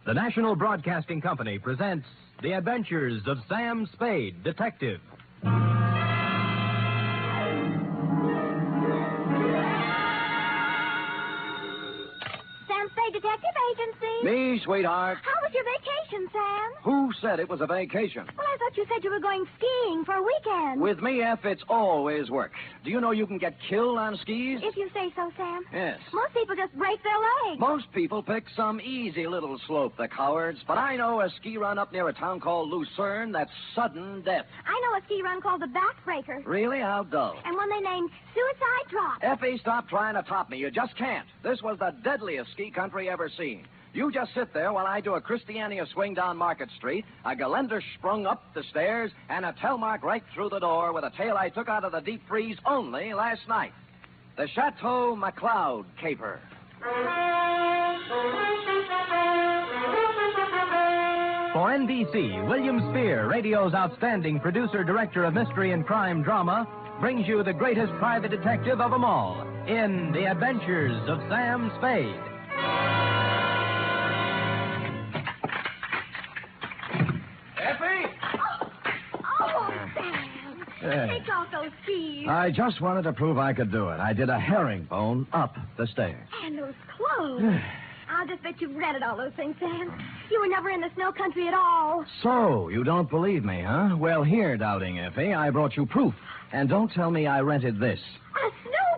The National Broadcasting Company presents The Adventures of Sam Spade, Detective. Sam Spade Detective Agency. Me, sweetheart. How was your vacation, Sam? Who said it was a vacation? Well, I thought you said you were going skiing for a weekend. With me, F, it's always work. Do you know you can get killed on skis? If you say so, Sam. Yes. Most people just break their legs. Most people pick some easy little slope, the cowards. But I know a ski run up near a town called Lucerne that's sudden death. I know a ski run called the Backbreaker. Really? How dull. And one they named Suicide Drop. Effie, stop trying to top me. You just can't. This was the deadliest ski country ever seen. You just sit there while I do a Christiania swing down Market Street, a Gelände sprung up the stairs, and a telemark right through the door with a tale I took out of the deep freeze only last night. The Chateau McCloud caper. For NBC, William Spear, radio's outstanding producer-director of mystery and crime drama, brings you the greatest private detective of them all in The Adventures of Sam Spade. Take off those skis. I just wanted to prove I could do it. I did a herringbone up the stairs. And those clothes. I'll just bet you've rented all those things, Sam. You were never in the snow country at all. So, you don't believe me, huh? Well, here, doubting Effie, I brought you proof. And don't tell me I rented this. A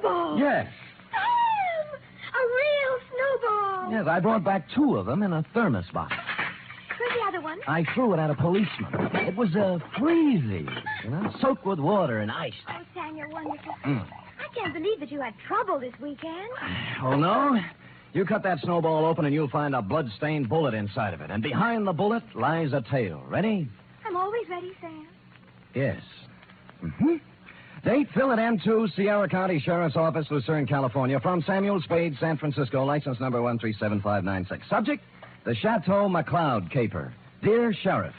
snowball. Yes. Sam! A real snowball. Yes, I brought back two of them in a thermos box. Where's the other one? I threw it at a policeman. It was freezy, soaked with water and ice. Oh, Sam, you're wonderful. I can't believe that you had trouble this weekend. Oh, no? You cut that snowball open and you'll find a blood-stained bullet inside of it. And behind the bullet lies a tail. Ready? I'm always ready, Sam. Yes. Date, fill at M2, Sierra County Sheriff's Office, Lucerne, California. From Samuel Spade, San Francisco, license number 137596. Subject, the Chateau McCloud caper. Dear Sheriff,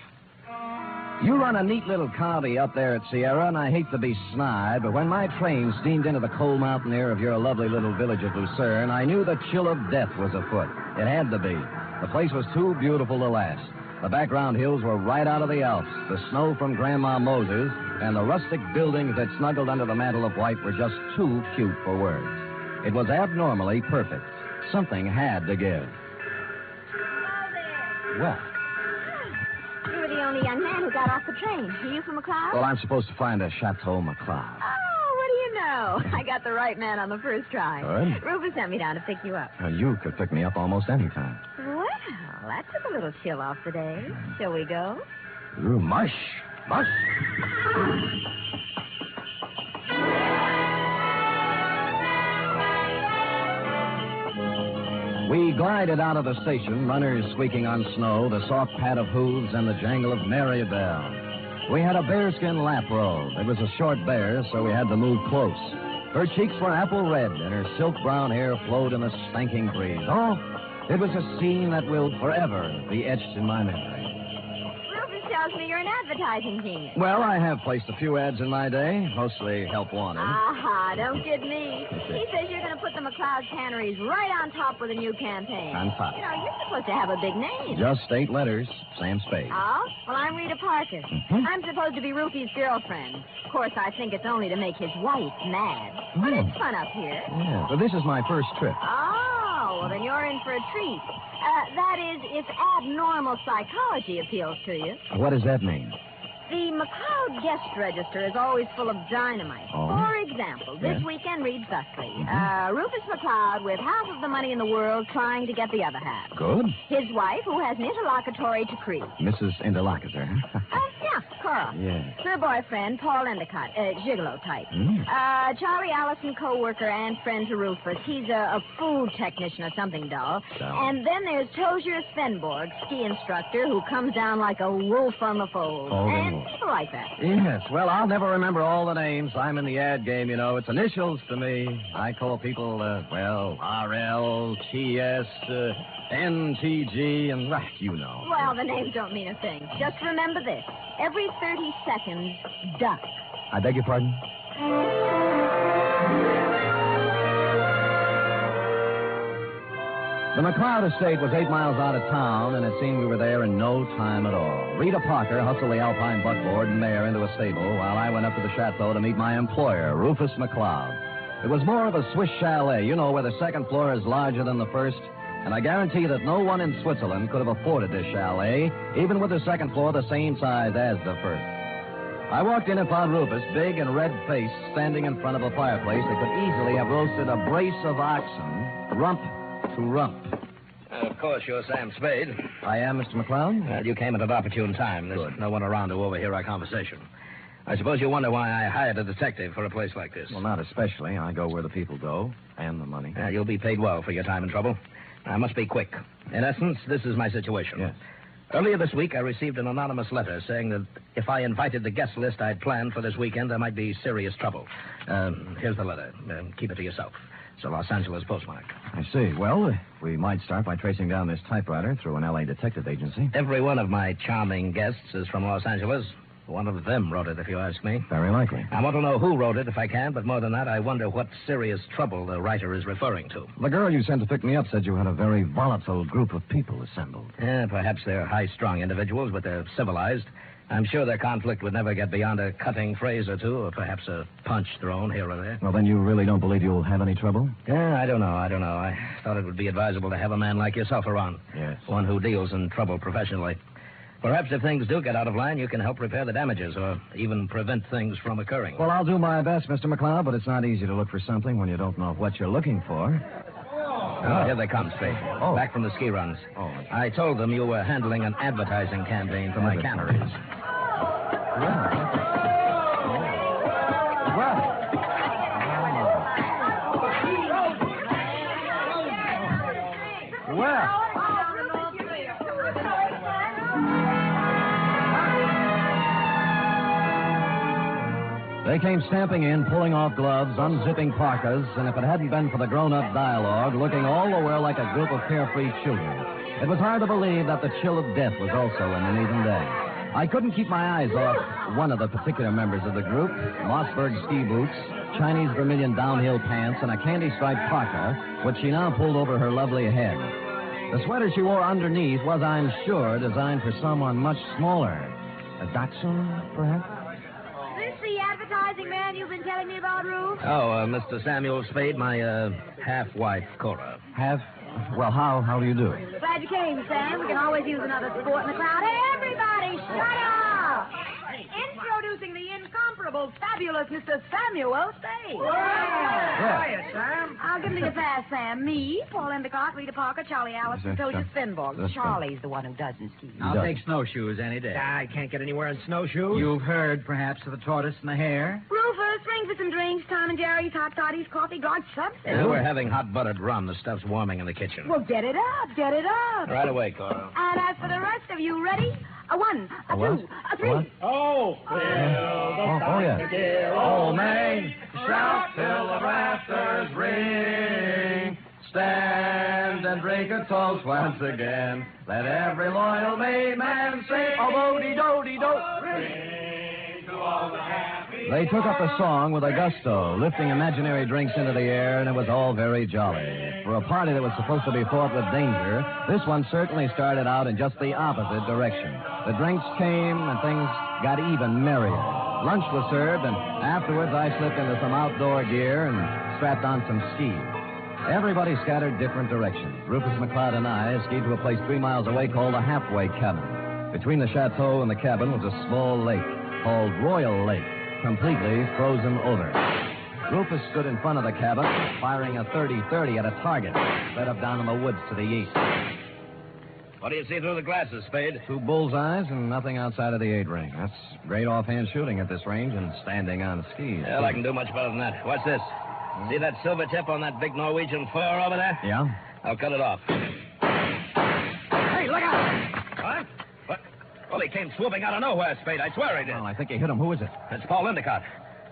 you run a neat little county up there at Sierra, and I hate to be snide, but when my train steamed into the cold mountain air of your lovely little village of Lucerne, I knew the chill of death was afoot. It had to be. The place was too beautiful to last. The background hills were right out of the Alps, the snow from Grandma Moses, and the rustic buildings that snuggled under the mantle of white were just too cute for words. It was abnormally perfect. Something had to give. What? You were the only young man who got off the train. Are you from McCloud? Well, I'm supposed to find a Chateau McCloud. Oh, what do you know? I got the right man on the first try. Good. Rufus sent me down to pick you up. You could pick me up almost any time. Well, that took a little chill off the day. Shall we go? Ooh, mush. Mush. We glided out of the station, runners squeaking on snow, the soft pat of hooves, and the jangle of merry bells. We had a bearskin lap robe. It was a short bear, so we had to move close. Her cheeks were apple red, and her silk brown hair flowed in the stanking breeze. Oh, it was a scene that will forever be etched in my memory. Rufus tells me you're an advertising genius. Well, I have placed a few ads in my day, mostly help wanted. Aha, don't kid me. He says you're going to put the McCloud canneries right on top with a new campaign. On top. You know, you're supposed to have a big name. Just 8 letters, Sam Spade. Oh? Well, I'm Rita Parker. I'm supposed to be Rufy's girlfriend. Of course, I think it's only to make his wife mad. But it's fun up here. Yeah, but this is my first trip. Oh, well, then you're in for a treat. That is, if abnormal psychology appeals to you. What does that mean? The McCloud guest register is always full of dynamite. Oh. For example, this weekend reads thusly. Rufus McCloud with half of the money in the world trying to get the other half. Good. His wife, who has an interlocutory decree. Mrs. Interlocutor. Yeah, Cora. Yeah. Her boyfriend, Paul Endicott, gigolo type. Charlie Allison, co-worker and friend to Rufus. He's a food technician or something dull. So. And then there's Tozier Svenborg, ski instructor, who comes down like a wolf on the fold. And people like that. Yes, well, I'll never remember all the names. I'm in the ad game, you know. It's initials to me. I call people, RL, TS, NTG, and, you know. Well, the names don't mean a thing. Just remember this. Every 30 seconds, duck. I beg your pardon? The McCloud estate was 8 miles out of town, and it seemed we were there in no time at all. Rita Parker hustled the Alpine buckboard and mare into a stable while I went up to the Chateau to meet my employer, Rufus McCloud. It was more of a Swiss chalet, you know, where the second floor is larger than the first, and I guarantee that no one in Switzerland could have afforded this chalet, even with the second floor the same size as the first. I walked in and found Rufus, big and red-faced, standing in front of a fireplace that could easily have roasted a brace of oxen, rump to rump. Of course, you're Sam Spade. I am, Mr. McCloud. Well, you came at an opportune time. There's no one around to overhear our conversation. I suppose you wonder why I hired a detective for a place like this. Well, not especially. I go where the people go, and the money. You'll be paid well for your time and trouble. I must be quick. In essence, this is my situation. Yes. Earlier this week, I received an anonymous letter saying that if I invited the guest list I'd planned for this weekend, there might be serious trouble. Here's the letter. Keep it to yourself. It's a Los Angeles postmark. I see. Well, we might start by tracing down this typewriter through an L.A. detective agency. Every one of my charming guests is from Los Angeles. One of them wrote it, if you ask me. Very likely. I want to know who wrote it, if I can, but more than that, I wonder what serious trouble the writer is referring to. The girl you sent to pick me up said you had a very volatile group of people assembled. Perhaps they're high-strung individuals, but they're civilized. I'm sure their conflict would never get beyond a cutting phrase or two, or perhaps a punch thrown here or there. Well, then you really don't believe you'll have any trouble? I don't know. I thought it would be advisable to have a man like yourself around. Yes. One who deals in trouble professionally. Perhaps if things do get out of line, you can help repair the damages or even prevent things from occurring. Well, I'll do my best, Mr. McCloud, but it's not easy to look for something when you don't know what you're looking for. Here they come, Spade. Oh. Back from the ski runs. Oh. I told them you were handling an advertising campaign for my canneries. Well. They came stamping in, pulling off gloves, unzipping parkas, and if it hadn't been for the grown-up dialogue, looking all the while like a group of carefree children, it was hard to believe that the chill of death was also in them even then. I couldn't keep my eyes off one of the particular members of the group, Mossberg ski boots, Chinese vermilion downhill pants, and a candy-striped parka, which she now pulled over her lovely head. The sweater she wore underneath was, I'm sure, designed for someone much smaller. A dachshund, perhaps? The advertising man you've been telling me about, Ruth? Oh, Mr. Samuel Spade, my half-wife, Cora. Half? Well, how do you do? Glad you came, Sam. We can always use another sport in the crowd. Hey, everybody, shut up! Introducing the incomparable, fabulous Mr. Samuel Spade. Hiya, Sam. I'll give him your pass, Sam. Me, Paul Endicott, Rita Parker, Charlie Allison, Toja Svinborg. Charlie's the one who doesn't ski. I'll take snowshoes any day. I can't get anywhere in snowshoes. You've heard, perhaps, of the tortoise and the hare? Rufus, ring for some drinks. Tom and Jerry's, hot toddies, coffee, God, something. We're having hot buttered rum. The stuff's warming in the kitchen. Well, get it up, get it up. Right away, Cora. And as for the rest of you, ready? A one, a what? two, a three. What? Oh, yeah. Oh, May, shout till the rafters ring. Stand and drink a toast once again. Let every loyal May man sing. Oh, do-de-do-de-do. They took up the song with a gusto, lifting imaginary drinks into the air, and it was all very jolly. For a party that was supposed to be fraught with danger, this one certainly started out in just the opposite direction. The drinks came, and things got even merrier. Lunch was served, and afterwards I slipped into some outdoor gear and strapped on some skis. Everybody scattered different directions. Rufus McCloud and I skied to a place 3 miles away called the Halfway Cabin. Between the chateau and the cabin was a small lake called Royal Lake, completely frozen over. Rufus stood in front of the cabin, firing a .30-30 at a target set up down in the woods to the east. What do you see through the glasses, Spade? 2 bullseyes and nothing outside of the 8-ring. That's great offhand shooting at this range and standing on skis. Well, I can do much better than that. Watch this. See that silver tip on that big Norwegian fur over there? Yeah? I'll cut it off. Hey, look out! What? What? Well, he came swooping out of nowhere, Spade. I swear he did. Oh, I think he hit him. Who is it? It's Paul Endicott.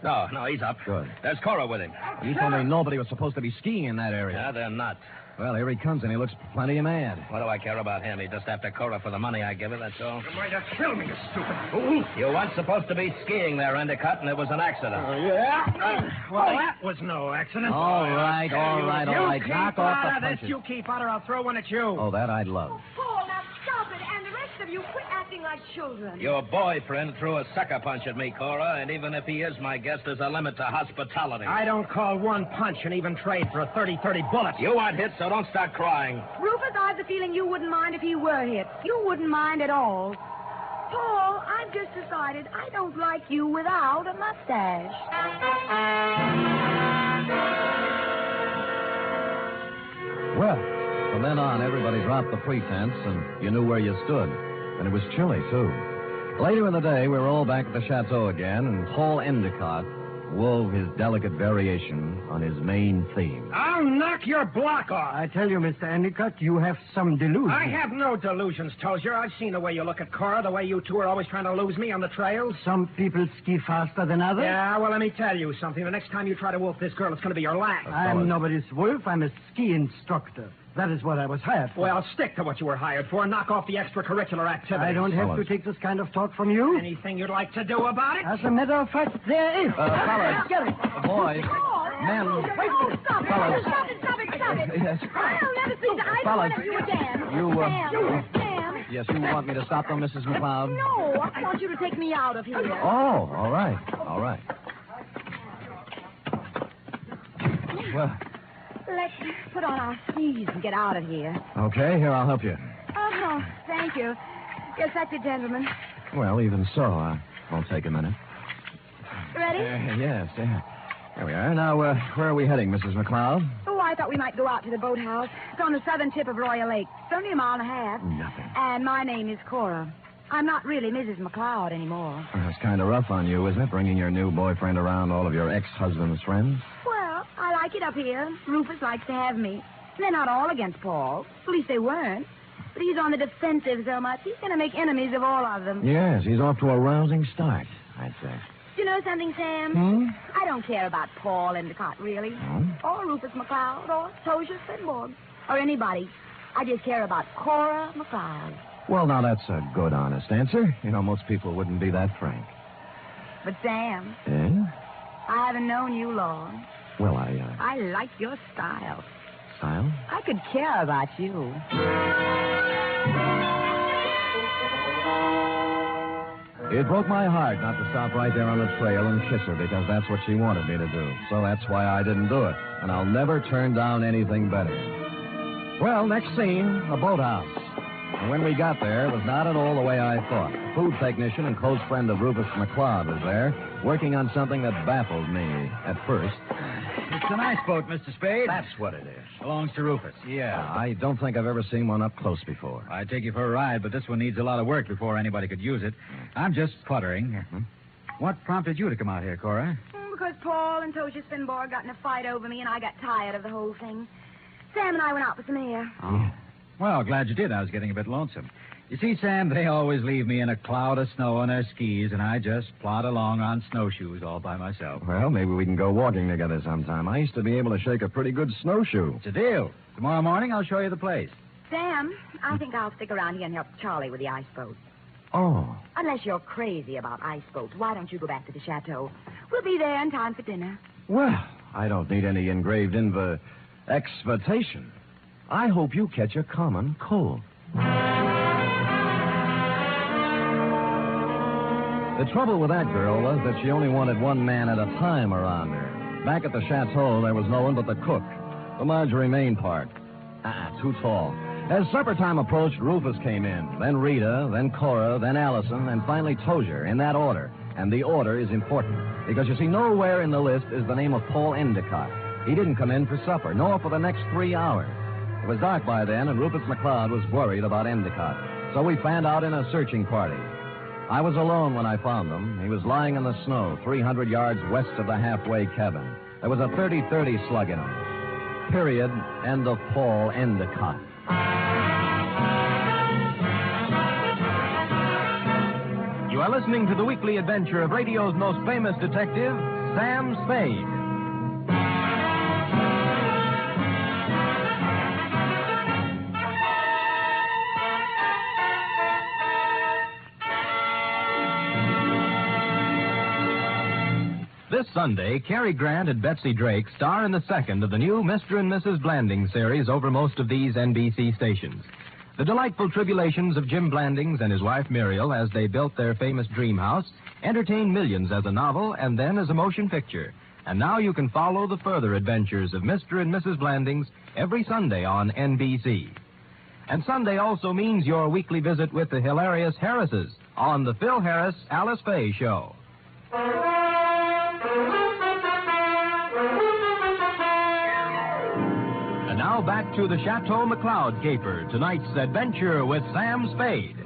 No, he's up. Good. There's Cora with him. You told me nobody was supposed to be skiing in that area. Yeah, they're not. Well, here he comes, and he looks plenty mad. What do I care about him? He's just after Cora for the money I give her, that's all. You might have killed me, you stupid fool. You weren't supposed to be skiing there, Endicott, and it was an accident. Yeah? Well, that was no accident. All right. Knock off the punches. You keep out, or I'll throw one at you. Oh, that I'd love. Paul, now stop it. And the rest of you, quit acting like children. Your boyfriend threw a sucker punch at me, Cora, and even if he is my guest, there's a limit to hospitality. I don't call one punch and even trade for a 30-30 bullet. You aren't hit, so don't start crying. Rufus, I've the feeling you wouldn't mind if he were hit. You wouldn't mind at all. Paul, I've just decided I don't like you without a mustache. Well, from then on, everybody dropped the pretense, and you knew where you stood. And it was chilly, too. Later in the day, we were all back at the Chateau again, and Paul Endicott wove his delicate variation on his main theme. I'll knock your block off. I tell you, Mr. Endicott, you have some delusions. I have no delusions, Tozier. I've seen the way you look at Cora, the way you two are always trying to lose me on the trails. Some people ski faster than others. Yeah, well, let me tell you something. The next time you try to wolf this girl, it's going to be your last. I'm nobody's wolf. I'm a ski instructor. That is what I was hired for. Well, stick to what you were hired for and knock off the extracurricular activities. I don't have to take this kind of talk from you. Anything you'd like to do about it? As a matter of fact, there is. Fellas. Get it. Boys. Men. Stop it. Fellas. Stop it. Yes. I'll never see the eyes Fellas. one of you again. You, Sam. Yes, you want me to stop them, Mrs. McCloud? No, I want you to take me out of here. Oh, all right. Well, Let's put on our skis and get out of here. okay, here, I'll help you. Oh, thank you. Yes, that's it, gentlemen. Well, even so, won't take a minute. Ready? Yes. Here we are. Now, where are we heading, Mrs. McCloud? Oh, I thought we might go out to the boathouse. It's on the southern tip of Royal Lake. It's only a mile and a half. Nothing. And my name is Cora. I'm not really Mrs. McCloud anymore. That's kind of rough on you, isn't it, bringing your new boyfriend around all of your ex-husband's friends? Well, I like it up here. Rufus likes to have me. They're not all against Paul. At least they weren't. But he's on the defensive so much, he's going to make enemies of all of them. Yes, he's off to a rousing start, I'd say. Do you know something, Sam? Hmm? I don't care about Paul Endicott, really. Oh? Or Rufus McCloud, or Tozier Spade, or anybody. I just care about Cora McCloud. Well, now, that's a good, honest answer. You know, most people wouldn't be that frank. But, Sam, Yeah? I haven't known you long. Well, I like your style. Style? I could care about you. It broke my heart not to stop right there on the trail and kiss her because that's what she wanted me to do. So that's why I didn't do it. And I'll never turn down anything better. Well, next scene, a boathouse. And when we got there, it was not at all the way I thought. A food technician and close friend of Rufus McCloud was there, working on something that baffled me at first. It's an ice boat, Mr. Spade. That's what it is. Belongs to Rufus. Yeah, I don't think I've ever seen one up close before. I'd take you for a ride, but this one needs a lot of work before anybody could use it. I'm just puttering. What prompted you to come out here, Cora? Because Paul and Tozier Spade got in a fight over me, and I got tired of the whole thing. Sam and I went out for some air. Oh. Well, glad you did. I was getting a bit lonesome. You see, Sam, they always leave me in a cloud of snow on their skis, and I just plod along on snowshoes all by myself. Well, maybe we can go walking together sometime. I used to be able to shake a pretty good snowshoe. It's a deal. Tomorrow morning, I'll show you the place. Sam, I think I'll stick around here and help Charlie with the ice boat. Oh. Unless you're crazy about ice boats, why don't you go back to the Chateau? We'll be there in time for dinner. Well, I don't need any engraved exvitation. I hope you catch a common cold. The trouble with that girl was that she only wanted one man at a time around her. Back at the Chateau, there was no one but the cook, the Marjorie Main part. Too tall. As supper time approached, Rufus came in, then Rita, then Cora, then Allison, and finally Tozier, in that order. And the order is important, because you see, nowhere in the list is the name of Paul Endicott. He didn't come in for supper, nor for the next 3 hours. It was dark by then, and Rufus McCloud was worried about Endicott. So we fanned out in a searching party. I was alone when I found him. He was lying in the snow, 300 yards west of the halfway cabin. There was a 30-30 slug in him. Period. End of Paul Endicott. You are listening to the weekly adventure of radio's most famous detective, Sam Spade. This Sunday, Cary Grant and Betsy Drake star in the second of the new Mr. and Mrs. Blandings series over most of these NBC stations. The delightful tribulations of Jim Blandings and his wife Muriel as they built their famous dream house entertained millions as a novel and then as a motion picture. And now you can follow the further adventures of Mr. and Mrs. Blandings every Sunday on NBC. And Sunday also means your weekly visit with the hilarious Harrises on the Phil Harris Alice Faye Show. And now back to the Chateau McCloud caper, tonight's adventure with Sam Spade.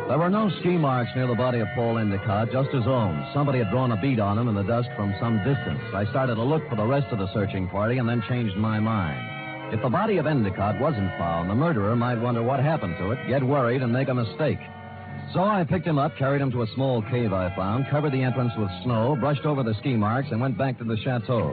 There were no ski marks near the body of Paul Endicott, just his own. Somebody had drawn a bead on him in the dust from some distance. I started to look for the rest of the searching party and then changed my mind. If the body of Endicott wasn't found, the murderer might wonder what happened to it, get worried, and make a mistake. So I picked him up, carried him to a small cave I found, covered the entrance with snow, brushed over the ski marks, and went back to the chateau.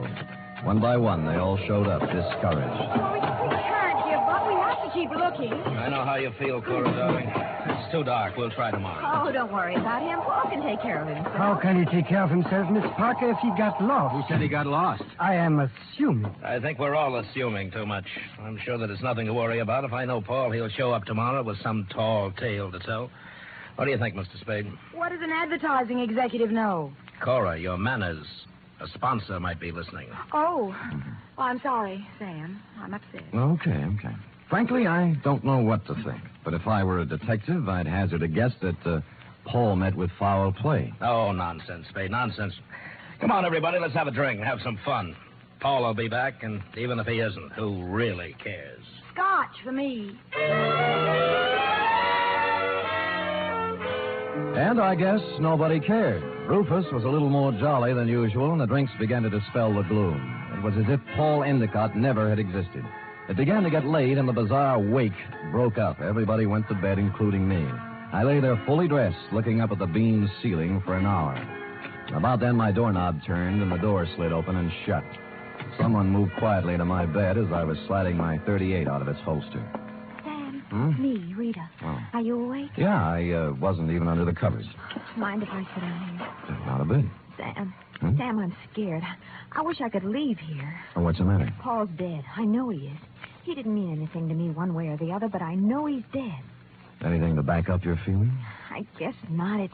One by one, they all showed up, discouraged. Oh, we can't give up. We have to keep looking. I know how you feel, Cora, darling. It's too dark. We'll try tomorrow. Oh, don't worry about him. Paul can take care of himself. How can he take care of himself, Miss Parker, if he got lost? Who said he got lost? I am assuming. I think we're all assuming too much. I'm sure that it's nothing to worry about. If I know Paul, he'll show up tomorrow with some tall tale to tell. What do you think, Mr. Spade? What does an advertising executive know? Cora, your manners. A sponsor might be listening. Oh. Well, I'm sorry, Sam. I'm upset. Okay. Frankly, I don't know what to think. But if I were a detective, I'd hazard a guess that Paul met with foul play. Oh, nonsense, Spade, nonsense. Come on, everybody, let's have a drink and have some fun. Paul will be back, and even if he isn't, who really cares? Scotch for me. And I guess nobody cared. Rufus was a little more jolly than usual, and the drinks began to dispel the gloom. It was as if Paul Endicott never had existed. It began to get late, and the bizarre wake broke up. Everybody went to bed, including me. I lay there fully dressed, looking up at the beamed ceiling for an hour. About then, my doorknob turned, and the door slid open and shut. Someone moved quietly to my bed as I was sliding my .38 out of its holster. Sam, me, Rita. Oh. Are you awake? Yeah, I wasn't even under the covers. Mind if I sit down here? Not a bit. Sam. Hmm? Sam, I'm scared. I wish I could leave here. Oh, what's the matter? Paul's dead. I know he is. He didn't mean anything to me one way or the other, but I know he's dead. Anything to back up your feeling? I guess not.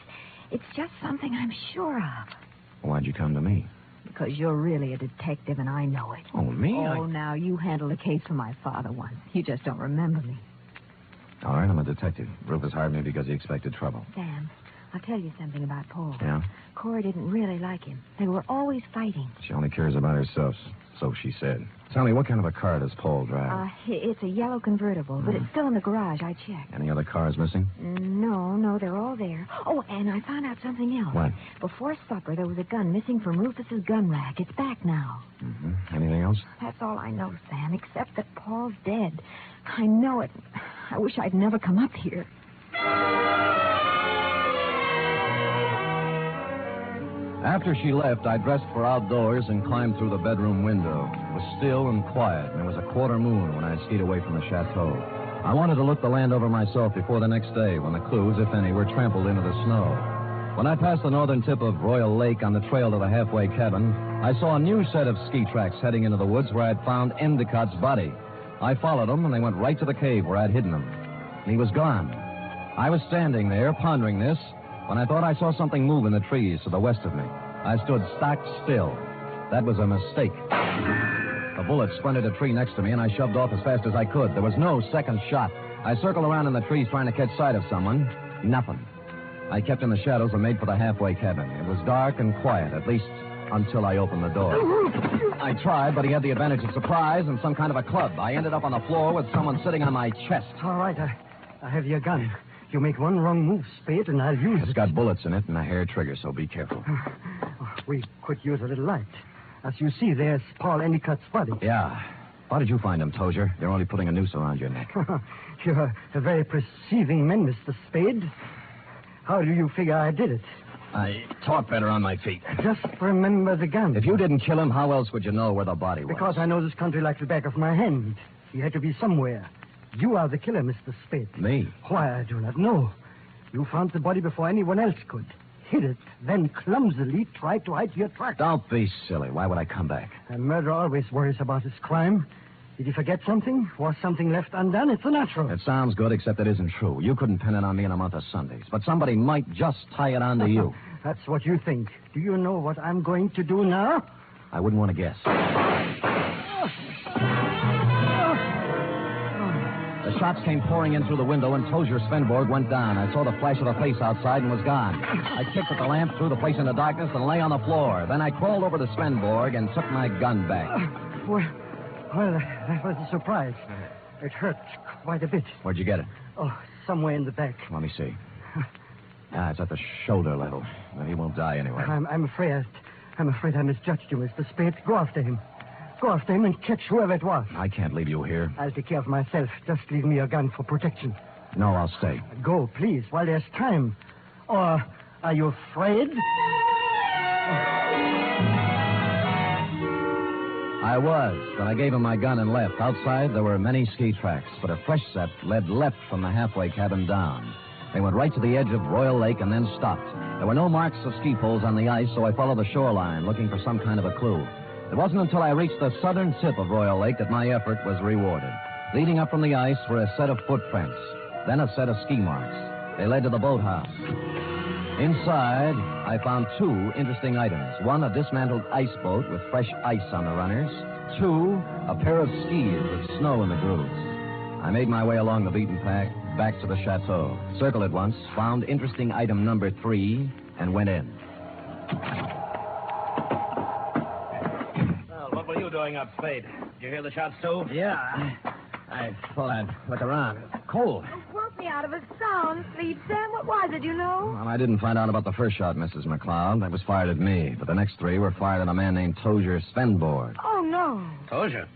It's just something I'm sure of. Why'd you come to me? Because you're really a detective, and I know it. Oh, me? Oh, now, you handled a case for my father once. You just don't remember me. All right, I'm a detective. Rufus hired me because he expected trouble. Sam, I'll tell you something about Paul. Yeah? Cora didn't really like him. They were always fighting. She only cares about herself, so she said. Tell me, what kind of a car does Paul drive? It's a yellow convertible, but it's still in the garage. I checked. Any other cars missing? No, they're all there. Oh, and I found out something else. What? Before supper, there was a gun missing from Rufus's gun rack. It's back now. Mm-hmm. Anything else? That's all I know, Sam, except that Paul's dead. I know it. I wish I'd never come up here. After she left, I dressed for outdoors and climbed through the bedroom window. It was still and quiet, and it was a quarter moon when I skied away from the chateau. I wanted to look the land over myself before the next day, when the clues, if any, were trampled into the snow. When I passed the northern tip of Royal Lake on the trail to the halfway cabin, I saw a new set of ski tracks heading into the woods where I'd found Endicott's body. I followed them, and they went right to the cave where I'd hidden him. And he was gone. I was standing there, pondering this, when I thought I saw something move in the trees to the west of me. I stood stock still. That was a mistake. A bullet splintered a tree next to me, and I shoved off as fast as I could. There was no second shot. I circled around in the trees trying to catch sight of someone. Nothing. I kept in the shadows and made for the halfway cabin. It was dark and quiet, at least until I opened the door. I tried, but he had the advantage of surprise and some kind of a club. I ended up on the floor with someone sitting on my chest. All right, I have your gun. You make one wrong move, Spade, and I'll use it. It's got bullets in it and a hair trigger, so be careful. We could use a little light. As you see, there's Paul Endicott's body. Yeah. How did you find him, Tozier? You're only putting a noose around your neck. You're a very perceiving man, Mr. Spade. How do you figure I did it? I talk better on my feet. Just remember the gun. If you didn't kill him, how else would you know where the body was? Because I know this country like the back of my hand. He had to be somewhere. You are the killer, Mr. Spade. Me? Why, I do not know. You found the body before anyone else could. Hid it, then clumsily tried to hide your tracks. Don't be silly. Why would I come back? A murderer always worries about his crime. Did he forget something? Was something left undone? It's a natural. It sounds good, except it isn't true. You couldn't pin it on me in a month of Sundays, but somebody might just tie it onto you. That's what you think. Do you know what I'm going to do now? I wouldn't want to guess. The shots came pouring in through the window, and Tozier Svenborg went down. I saw the flash of a face outside and was gone. I kicked at the lamp, threw the place into darkness, and lay on the floor. Then I crawled over to Svenborg and took my gun back. Well, that was a surprise. It hurt quite a bit. Where'd you get it? Oh, somewhere in the back. Let me see. It's at the shoulder level. Well, he won't die anyway. I'm afraid I misjudged you, Mr. Spade. Go after him. Go after him and catch whoever it was. I can't leave you here. I'll take care of myself. Just leave me your gun for protection. No, I'll stay. Go, please, while there's time. Or are you afraid? I was, but I gave him my gun and left. Outside, there were many ski tracks, but a fresh set led left from the halfway cabin down. They went right to the edge of Royal Lake and then stopped. There were no marks of ski poles on the ice, so I followed the shoreline, looking for some kind of a clue. It wasn't until I reached the southern tip of Royal Lake that my effort was rewarded. Leading up from the ice were a set of footprints, then a set of ski marks. They led to the boathouse. Inside, I found two interesting items. One, a dismantled ice boat with fresh ice on the runners. Two, a pair of skis with snow in the grooves. I made my way along the beaten path back to the chateau. Circled it once, found interesting item number 3, and went in. Well, what were you doing up, Spade? Did you hear the shots, too? Yeah. I thought I'd look around. It's cold. Woke me out of a sound sleep, Sam. What was it, you know? Well, I didn't find out about the first shot, Mrs. McCloud. That was fired at me. But the next 3 were fired at a man named Tozier Svenborg. Oh, no. Tozier?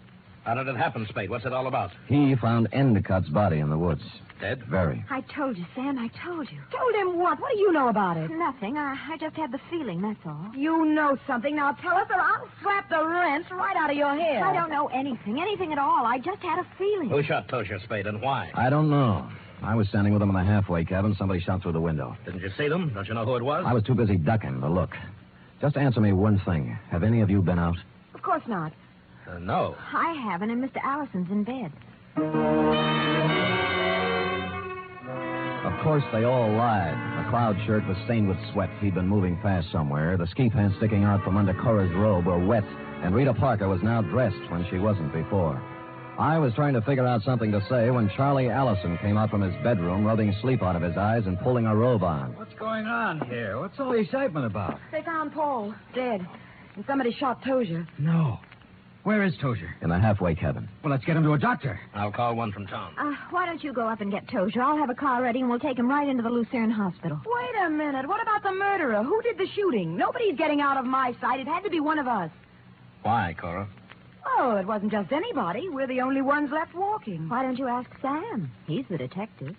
How did it happen, Spade? What's it all about? He found Endicott's body in the woods. Dead? Very. I told you, Sam. I told you. Told him what? What do you know about it? Nothing. I just had the feeling, that's all. You know something. Now tell us or I'll slap the rents right out of your head. I don't know anything at all. I just had a feeling. Who shot Tozier, Spade, and why? I don't know. I was standing with him in the halfway cabin. Somebody shot through the window. Didn't you see them? Don't you know who it was? I was too busy ducking to look. Just answer me one thing. Have any of you been out? Of course not. No. I haven't, and Mr. Allison's in bed. Of course, they all lied. McCloud's shirt was stained with sweat. He'd been moving fast somewhere. The ski pants sticking out from under Cora's robe were wet, and Rita Parker was now dressed when she wasn't before. I was trying to figure out something to say when Charlie Allison came out from his bedroom, rubbing sleep out of his eyes and pulling a robe on. What's going on here? What's all the excitement about? They found Paul dead, and somebody shot Tozier. No. Where is Tozier? In the halfway cabin. Well, let's get him to a doctor. I'll call one from town. Why don't you go up and get Tozier? I'll have a car ready, and we'll take him right into the Lucerne Hospital. Wait a minute. What about the murderer? Who did the shooting? Nobody's getting out of my sight. It had to be one of us. Why, Cora? Oh, it wasn't just anybody. We're the only ones left walking. Why don't you ask Sam? He's the detective.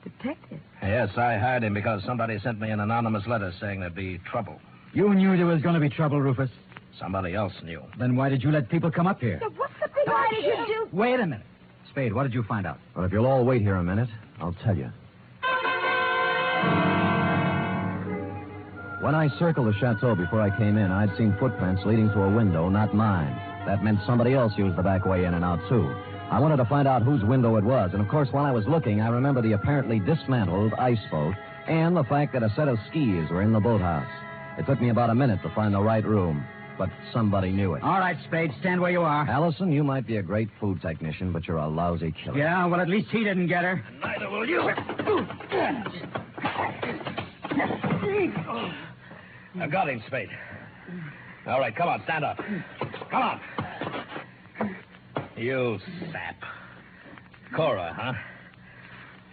Detective? Yes, I hired him because somebody sent me an anonymous letter saying there'd be trouble. You knew there was going to be trouble, Rufus. Somebody else knew. Then why did you let people come up here? What's the big Why did you do? Wait a minute. Spade, what did you find out? Well, if you'll all wait here a minute, I'll tell you. When I circled the chateau before I came in, I'd seen footprints leading to a window, not mine. That meant somebody else used the back way in and out, too. I wanted to find out whose window it was, and of course, while I was looking, I remember the apparently dismantled ice boat and the fact that a set of skis were in the boathouse. It took me about a minute to find the right room, but somebody knew it. All right, Spade, stand where you are. Allison, you might be a great food technician, but you're a lousy killer. Yeah, well, at least he didn't get her. Neither will you. I got him, Spade. All right, come on, stand up. Come on. You sap. Cora, huh?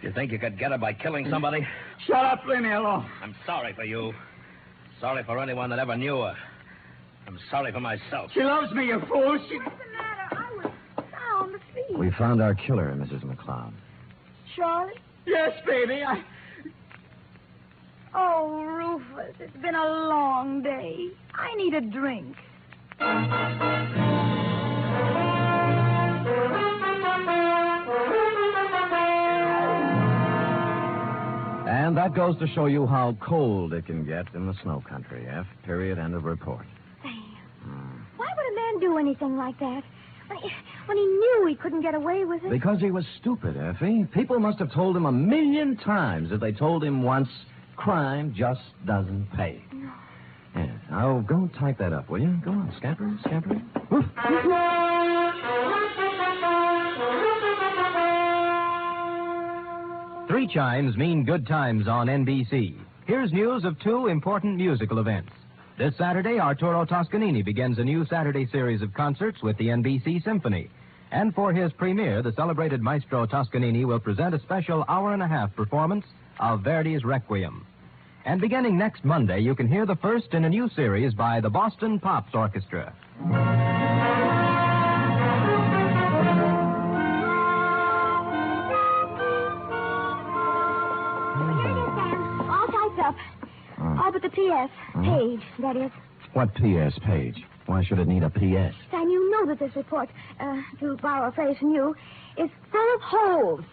You think you could get her by killing somebody? Shut up, leave me alone. I'm sorry for you. Sorry for anyone that ever knew her. I'm sorry for myself. She loves me, you fool. What's the matter? I was sound asleep. We found our killer, Mrs. McCloud. Charlie? Yes, baby, Oh, Rufus, it's been a long day. I need a drink. And that goes to show you how cold it can get in the snow country. F. Period. End of report. Sam, why would a man do anything like that? When he knew he couldn't get away with it? Because he was stupid, Effie. People must have told him 1,000,000 times. If they told him once, crime just doesn't pay. No. Yeah. Now, go type that up, will you? Go on, scamper. Oof. 3 chimes mean good times on NBC. Here's news of 2 important musical events. This Saturday, Arturo Toscanini begins a new Saturday series of concerts with the NBC Symphony. And for his premiere, the celebrated maestro Toscanini will present a special hour-and-a-half performance of Verdi's Requiem. And beginning next Monday, you can hear the first in a new series by the Boston Pops Orchestra. All typed up. All but the P.S. page, that is. What P.S. page? Why should it need a P.S.? Sam, you know that this report, to borrow a phrase from you, is full of holes.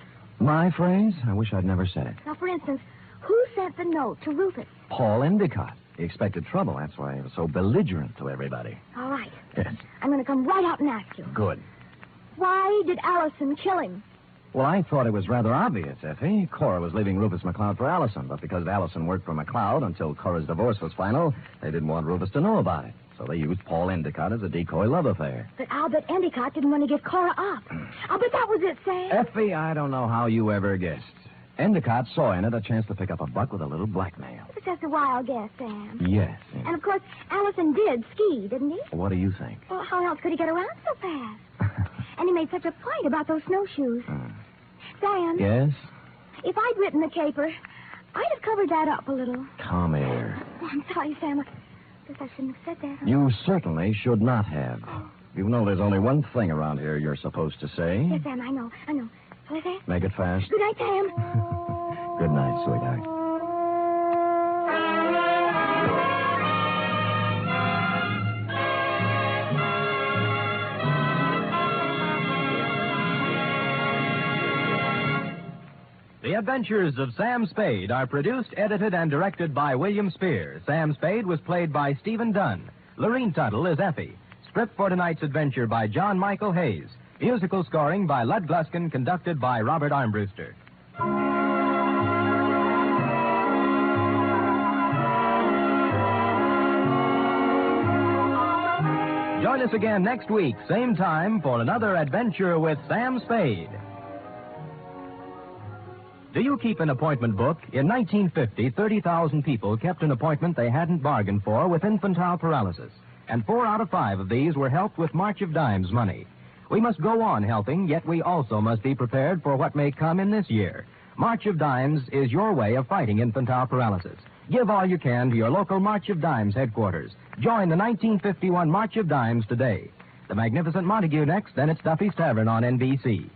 My phrase? I wish I'd never said it. Now, for instance, who sent the note to Rufus? Paul Endicott. He expected trouble. That's why he was so belligerent to everybody. All right. Yes. I'm going to come right out and ask you. Good. Why did Allison kill him? Well, I thought it was rather obvious, Effie. Cora was leaving Rufus McCloud for Allison, but because Allison worked for McCloud until Cora's divorce was final, they didn't want Rufus to know about it. So they used Paul Endicott as a decoy love affair. But I'll bet Endicott didn't want to give Cora up. I'll bet that was it, Sam. Effie, I don't know how you ever guessed. Endicott saw in it a chance to pick up a buck with a little blackmail. It's just a wild guess, Sam. Yes. And, of course, Allison did ski, didn't he? What do you think? Well, how else could he get around so fast? And he made such a point about those snowshoes. Sam? Yes? If I'd written the caper, I'd have covered that up a little. Come here. Oh, I'm sorry, Sam. I guess I shouldn't have said that. You certainly should not have. You know there's only one thing around here you're supposed to say. Yes, Sam, I know. What is that? Make it fast. Good night, Sam. Good night, sweetheart. The Adventures of Sam Spade are produced, edited, and directed by William Spear. Sam Spade was played by Stephen Dunn. Lorene Tuttle is Effie. Script for tonight's adventure by John Michael Hayes. Musical scoring by Lud Gluskin, conducted by Robert Armbruster. Join us again next week, same time, for another adventure with Sam Spade. Do you keep an appointment book? In 1950, 30,000 people kept an appointment they hadn't bargained for with infantile paralysis. And 4 out of 5 of these were helped with March of Dimes money. We must go on helping, yet we also must be prepared for what may come in this year. March of Dimes is your way of fighting infantile paralysis. Give all you can to your local March of Dimes headquarters. Join the 1951 March of Dimes today. The Magnificent Montague next, then at Stuffy's Tavern on NBC.